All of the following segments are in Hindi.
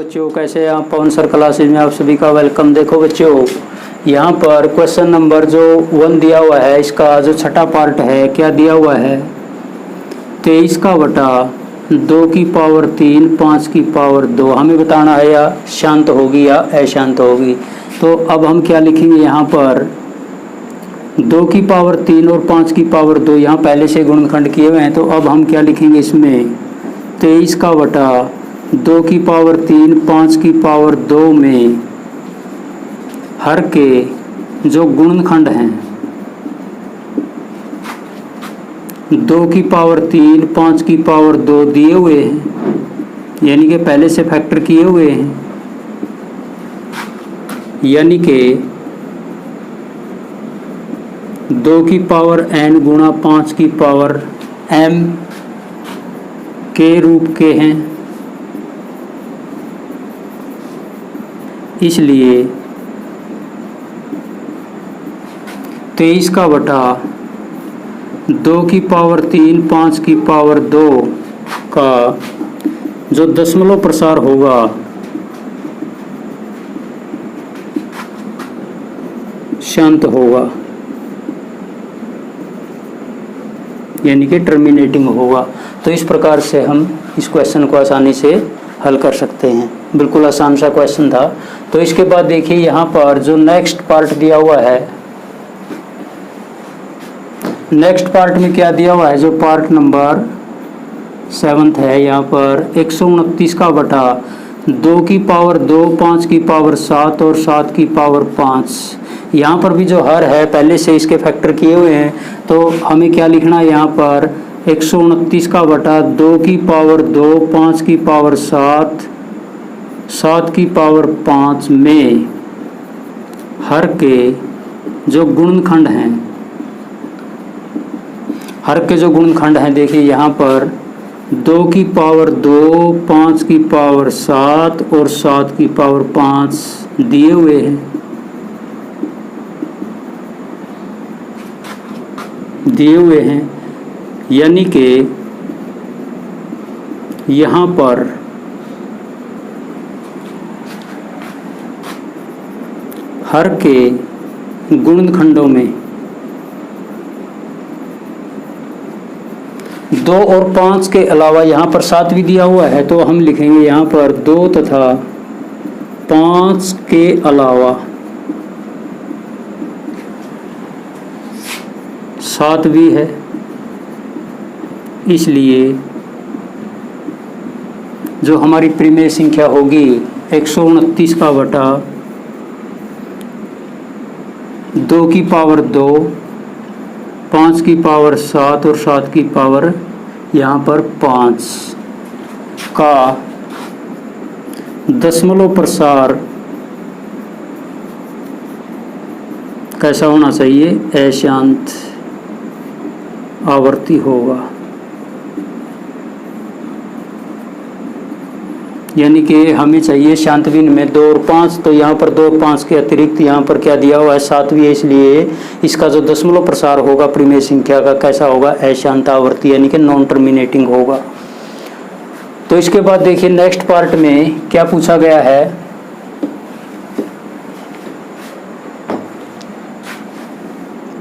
बच्चों, कैसे हैं आप। पवन सर क्लासेज में आप सभी का वेलकम। देखो बच्चों, यहाँ पर क्वेश्चन नंबर जो 1 दिया हुआ है, इसका जो छठा पार्ट है, क्या दिया हुआ है, 23 का बटा 2 की पावर 3 5 की पावर 2। हमें बताना है या शांत होगी या अशांत होगी। तो अब हम क्या लिखेंगे, यहाँ पर 2 की पावर 3 और 5 की पावर 2 यहाँ पहले से गुणनखंड किए हुए हैं। तो अब हम क्या लिखेंगे, इसमें 23 का बटा 2 की पावर 3 5 की पावर 2 में हर के जो गुणनखंड हैं, 2 की पावर 3 5 की पावर 2 दिए हुए हैं, यानी कि पहले से फैक्टर किए हुए हैं, यानी कि 2 की पावर n गुणा 5 की पावर m के रूप के हैं। इसलिए 23 का बटा 2 की पावर 3 5 की पावर 2 का जो दशमलव प्रसार होगा, शांत होगा, यानी कि टर्मिनेटिंग होगा। तो इस प्रकार से हम इस क्वेश्चन को आसानी से हल कर सकते हैं। बिल्कुल आसान सा क्वेश्चन था। तो इसके बाद देखिए, यहाँ पर जो नेक्स्ट पार्ट दिया हुआ है, नेक्स्ट पार्ट में क्या दिया हुआ है, जो पार्ट नंबर 7 है, यहाँ पर 129 का बटा 2 की पावर 2 5 की पावर 7 और 7 की पावर 5। यहाँ पर भी जो हर है पहले से इसके फैक्टर किए हुए हैं। तो हमें क्या लिखना है, यहाँ पर 129 का बटा 2 की पावर 2 5 की पावर 7 7 की पावर 5 में हर के जो गुणनखंड हैं, हर के जो गुणनखंड हैं, देखिए यहाँ पर 2 की पावर 2 5 की पावर 7 और 7 की पावर 5 दिए हुए हैं, यानी कि यहाँ पर हर के गुणनखंडों में 2 और 5 के अलावा यहाँ पर 7 भी दिया हुआ है। तो हम लिखेंगे यहाँ पर 2 तथा 5 के अलावा 7 भी है। इसलिए जो हमारी परिमेय संख्या होगी 129 का बटा 2 की पावर 2 5 की पावर 7 और 7 की पावर यहाँ पर 5 का दशमलव प्रसार कैसा होना चाहिए, अशांत आवर्ती होगा। यानी कि हमें चाहिए शांत भिन्न में 2 और 5। तो यहाँ पर 2 और 5 के अतिरिक्त यहाँ पर क्या दिया हुआ है, 7 भी है। इसलिए इसका जो दशमलव प्रसार होगा परिमेय संख्या का कैसा होगा, अशांत आवर्ती, यानी कि नॉन टर्मिनेटिंग होगा। तो इसके बाद देखिए, नेक्स्ट पार्ट में क्या पूछा गया है,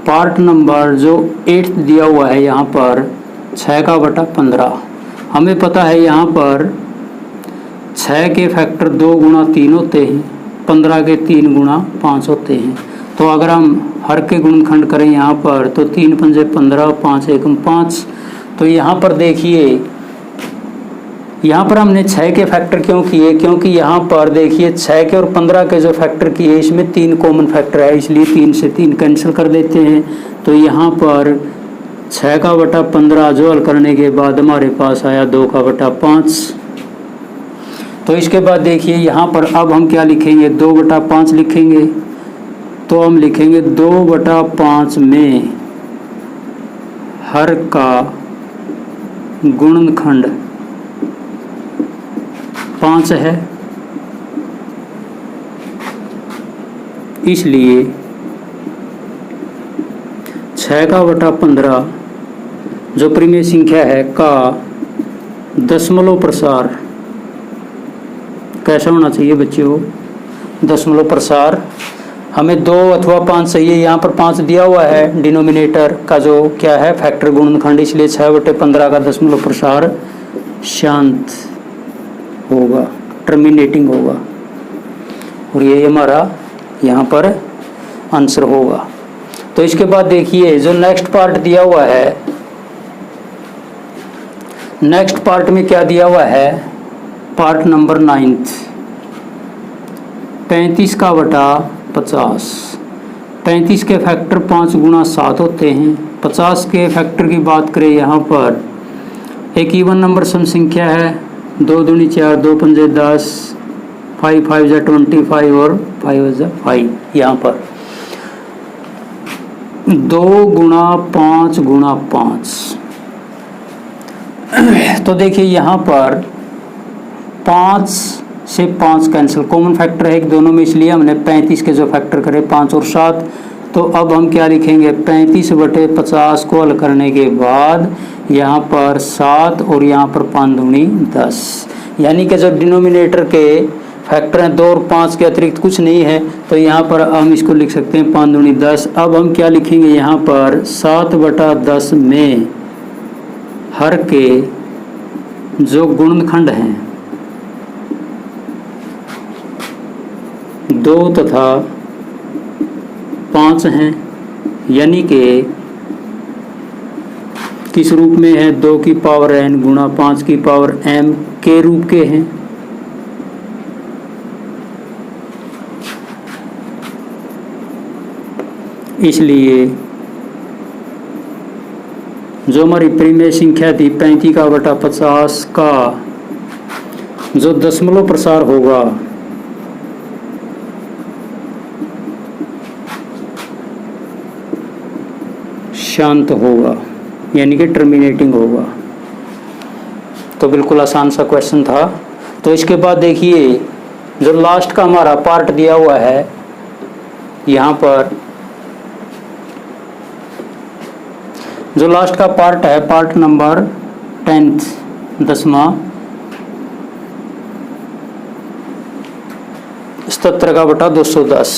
पार्ट नंबर जो 8 दिया हुआ है, यहाँ पर 6 का बटा 15। हमें पता है यहाँ पर 6 के फैक्टर 2 गुणा 3 होते हैं, 15 के 3 गुणा 5 होते हैं। तो अगर हम हर के गुणनखंड करें यहाँ पर, तो 3 पंजे 15 5 एकम 5। तो यहाँ पर देखिए, यहाँ पर हमने 6 के फैक्टर क्यों किए, क्योंकि यहाँ पर देखिए 6 के और 15 के जो फैक्टर किए, इसमें 3 कॉमन फैक्टर है, इसलिए 3 से 3 कैंसिल कर देते हैं। तो यहाँ पर 6 का बटा 15 जो हल करने के बाद हमारे पास आया 2 का बटा 5। तो इसके बाद देखिए, यहाँ पर अब हम क्या लिखेंगे, 2 बटा 5 लिखेंगे। तो हम लिखेंगे 2 बटा 5 में हर का गुणनखंड 5 है, इसलिए 6 का बटा 15 जो परिमेय संख्या है का दशमलव प्रसार कैसा होना चाहिए बच्चों, दशमलव प्रसार। हमें 2 अथवा 5 चाहिए, यहाँ पर 5 दिया हुआ है डिनोमिनेटर का जो क्या है फैक्टर गुणनखंड, इसलिए 6/15 का दशमलव प्रसार शांत होगा, टर्मिनेटिंग होगा, और ये हमारा यहाँ पर आंसर होगा। तो इसके बाद देखिए जो नेक्स्ट पार्ट दिया हुआ है, नेक्स्ट पार्ट में क्या दिया हुआ है, पार्ट नंबर 9, 35 का बटा 50। 35 के फैक्टर 5 गुणा 7 होते हैं। 50 के फैक्टर की बात करें, यहाँ पर एक इवन नंबर सम संख्या है, 2 दूनी 4, 2 पंजे 10, 5 5 जा 25 और 5 जा 5। यहाँ पर 2 गुणा 5 गुणा 5। तो देखिए यहाँ पर 5 से 5 कैंसिल, कॉमन फैक्टर है एक दोनों में, इसलिए हमने 35 के जो फैक्टर करे 5 और 7। तो अब हम क्या लिखेंगे, 35/50 को हल करने के बाद यहाँ पर 7 और यहाँ पर 5 दूनी 10, यानी कि जो डिनोमिनेटर के फैक्टर हैं 2 और 5 के अतिरिक्त कुछ नहीं है, तो यहाँ पर हम इसको लिख सकते हैं 5 दूनी 10। अब हम क्या लिखेंगे, यहाँ पर 7/10 में हर के जो गुणनखंड हैं 2 तथा 5 हैं, यानी कि किस रूप में है, 2 की पावर n गुणा 5 की पावर m के रूप के हैं। इसलिए जो हमारी परिमेय संख्या थी 35/50 का जो दशमलव प्रसार होगा शांत होगा, यानी कि टर्मिनेटिंग होगा। तो बिल्कुल आसान सा क्वेश्चन था। तो इसके बाद देखिए जो लास्ट का हमारा पार्ट दिया हुआ है, यहाँ पर जो लास्ट का पार्ट है, पार्ट नंबर 10, 10वां, 77 का बटा 210।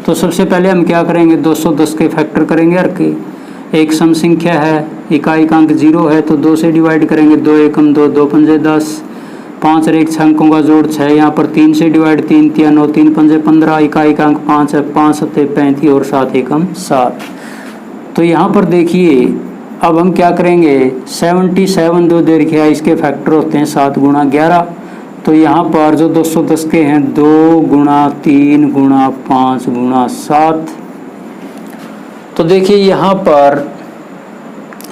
तो सबसे पहले हम क्या करेंगे, 210 के फैक्टर करेंगे हर के। एक सम संख्या है, इकाई का अंक 0 है, तो 2 से डिवाइड करेंगे, 2 एकम 2, 2 पंजे 10, 5 और 1 6 अंकों का जोड़ 6, यहाँ पर 3 से डिवाइड 3 3 9, 3 पंजे 15, इकाई का अंक 5 है, 5 7 35 और 7 एकम 7। तो यहाँ पर देखिए अब हम क्या करेंगे, 77 2 दे रखा है, इसके फैक्टर होते हैं 7 गुणा 11। तो यहाँ पर जो 210 के हैं 2 गुणा 3 गुणा 5 गुणा 7। तो देखिए यहाँ पर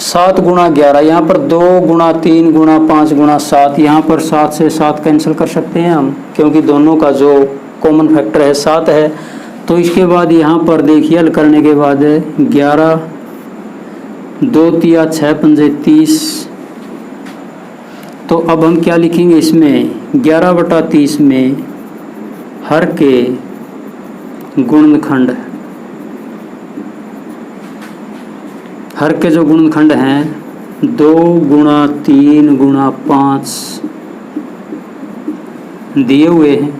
7 गुणा 11, यहाँ पर 2 गुणा 3 गुणा 5 गुणा 7, यहाँ पर 7 से 7 कैंसिल कर सकते हैं हम, क्योंकि दोनों का जो कॉमन फैक्टर है 7 है। तो इसके बाद यहाँ पर देखिए हल करने के बाद 11, 2 तिया 6 पंजे 30। तो अब हम क्या लिखेंगे इसमें, 11/30 में हर के गुणनखंड, हर के जो गुणनखंड हैं 2 गुणा 3 गुणा 5 दिए हुए हैं।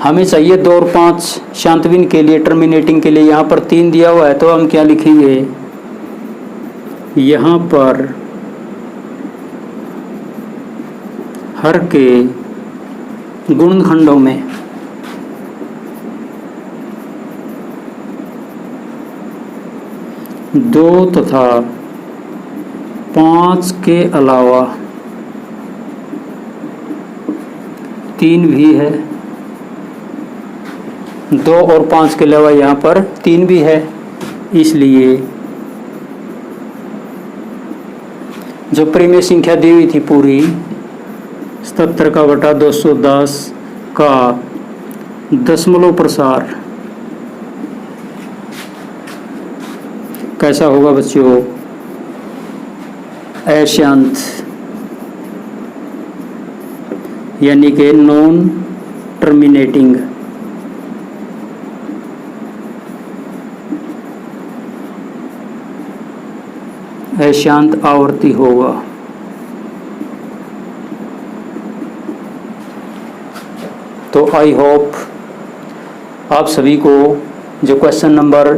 हमें चाहिए 2 और 5 शांतविन के लिए, टर्मिनेटिंग के लिए, यहाँ पर 3 दिया हुआ है। तो हम क्या लिखेंगे, यहाँ पर हर के गुणनखंडों में 2 तथा 5 के अलावा 3 भी है, 2 और 5 के अलावा यहाँ पर 3 भी है। इसलिए जो परिमेय संख्या दी हुई थी पूरी 77 का बटा 210 का दशमलव प्रसार कैसा होगा बच्चों, अशांत, यानी कि नॉन टर्मिनेटिंग। अशांत आवर्ती होगा। तो आई होप आप सभी को जो क्वेश्चन नंबर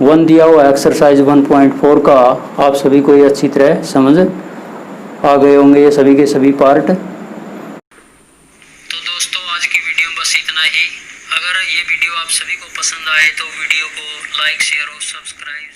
1 दिया हुआ एक्सरसाइज 1.4 का आप सभी को ये अच्छी तरह समझ आ गए होंगे ये सभी के सभी पार्ट। तो दोस्तों आज की वीडियो बस इतना ही। अगर ये वीडियो आप सभी को पसंद आए तो वीडियो को लाइक शेयर और सब्सक्राइब